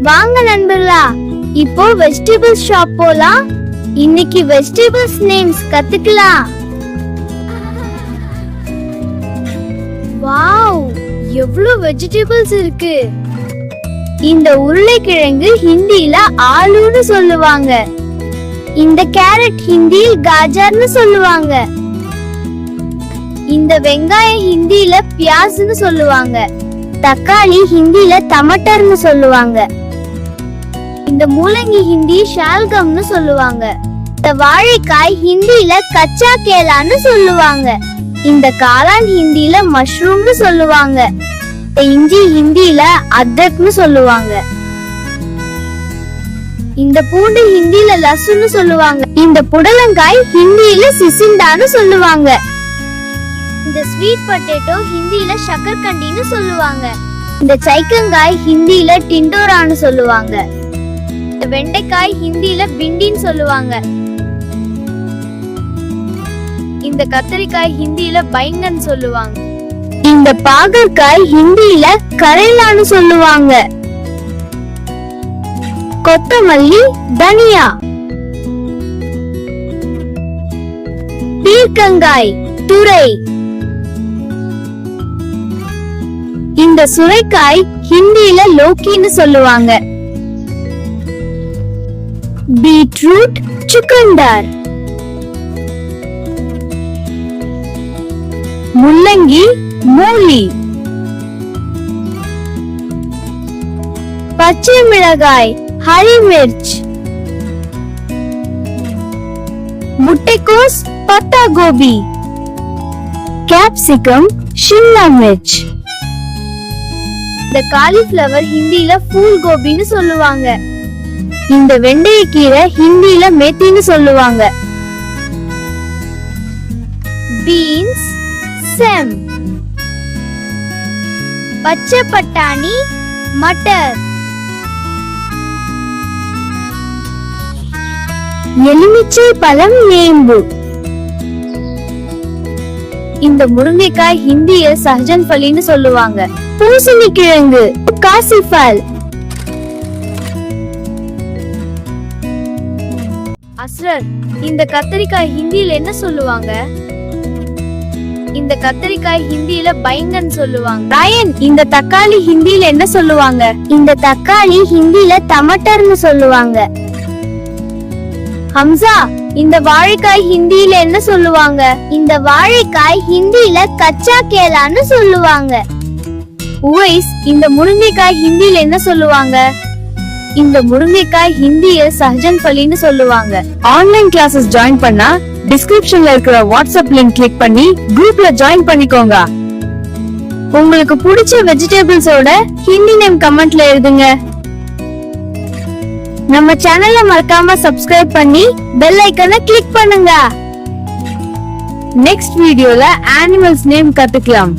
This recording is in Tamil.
வாங்க நண்பர்களா, இப்போ வெஜிடபிள்ஸ் ஷாப் போலாம். இன்னைக்கு வெஜிடபிள்ஸ் நேம்ஸ் கத்துக்கலாம். வாவ், எவ்வளவு வெஜிடபிள்ஸ் இருக்கு. இந்த உருளைக்கிழங்கு ஹிந்தியில ஆலூன்னு சொல்லுவாங்க. இந்த கேரட் ஹிந்தியில் காஜர்னு சொல்லுவாங்க. இந்த வெங்காயம் ஹிந்தியில பியாஸ்னு சொல்லுவாங்க. தக்காளி ஹிந்தியில டமாட்டர்னு சொல்லுவாங்க. இந்த முள்ளங்கி ஹிந்தி ஷால்கம்னு சொல்லுவாங்க. இந்த வாழைக்காய் ஹிந்தியில கச்சா கேலான்னு சொல்லுவாங்க. இந்த காளான் ஹிந்தியில மஷ்ரூம்னு சொல்லுவாங்க. இந்த இஞ்சி ஹிந்தியில அத்ரக்னு சொல்லுவாங்க. இந்த பூண்டு ஹிந்தியில லசுன்னு சொல்லுவாங்க. இந்த புடலங்காய் ஹிந்தியில சிசிண்டான்னு சொல்லுவாங்க. இந்த ஸ்வீட் பொட்டேட்டோ ஹிந்தியில ஷக்கர்கண்டின்னு சொல்லுவாங்க. இந்த சைக்கங்காய் ஹிந்தியில டிண்டோரான்னு சொல்லுவாங்க. இந்த வெண்டைக்காய் ஹிந்தியில பிண்டின்னு சொல்லுவாங்க. இந்த கத்தரிக்காய் ஹிந்தியில பைங்கன் சொல்லுவாங்க. இந்த பாகற்காய் ஹிந்தியில கரேலான்னு சொல்லுவாங்க. கொத்தமல்லி தனியா. பீர்க்கங்காய் துரை. இந்த சுரைக்காய் ஹிந்தியில லோக்கின்னு சொல்லுவாங்க. பீட்ரூட் சுக்கண்டார். முள்ளங்கி மூலி. பச்சை மிளகாய் ஹரி மிர்ச். முட்டைக்கோஸ் பத்தா கோபி. கேப்சிகம் ஷிம்லா மிர்ச். இந்த காலிஃப்ளவர் ஹிந்தியில ஃபூல் கோபின்னு சொல்லுவாங்க. இந்த வெந்தயக்கீரை ஹிந்தியில மேத்தின்னு சொல்லுவாங்க. பீன்ஸ் செம். பச்சை பட்டாணி மட்டர். எலுமிச்சை பழம் நேம்பு. இந்த முருங்கைக்காய் ஹிந்திய சஹஜன் ஃபலின்னு சொல்லுவாங்க. பூசணி கிழங்கு காசிஃபல். அஸ்ரர், இந்த கத்தரிக்காய் ஹிந்தியில என்ன சொல்லுவாங்க? இந்த கத்தரிக்காய் ஹிந்தியில பைங்கன் சொல்லுவாங்க. ராயன், இந்த தக்காளி ஹிந்தியில என்ன சொல்லுவாங்க? இந்த தக்காளி ஹிந்தியில டமாட்டர்னு சொல்லுவாங்க. ஹம்சா, இந்த வாழைக்காய் ஹிந்தியில என்ன சொல்லுவாங்க? இந்த வாழைக்காய் ஹிந்தியில கச்சா கேலான்னு சொல்லுவாங்க. உவைஸ், இந்த முருங்கைக்காய் ஹிந்தியில என்ன சொல்லுவாங்க? இந்த முருங்கைக்காய் ஹிந்திய சஹஜன் ஃபலின்னு சொல்லுவாங்க. ஆன்லைன் கிளாसेस ஜாயின் பண்ணா டிஸ்கிரிப்ஷன்ல இருக்கிற வாட்ஸ்அப் லிங்க் கிளிக் பண்ணி குரூப்ல ஜாயின் பண்ணிக்கோங்க. உங்களுக்கு பிடிச்ச வெஜிடபிள்ஸோட ஹிந்தி நேம் கமெண்ட்ல எழுதுங்க. நம்ம சேனலை மறக்காம சப்ஸ்கிரைப் பண்ணி பெல் ஐகானை கிளிக் பண்ணுங்க. நெக்ஸ்ட் வீடியோல அனிமல்ஸ் நேம் கத்துக்கலாம்.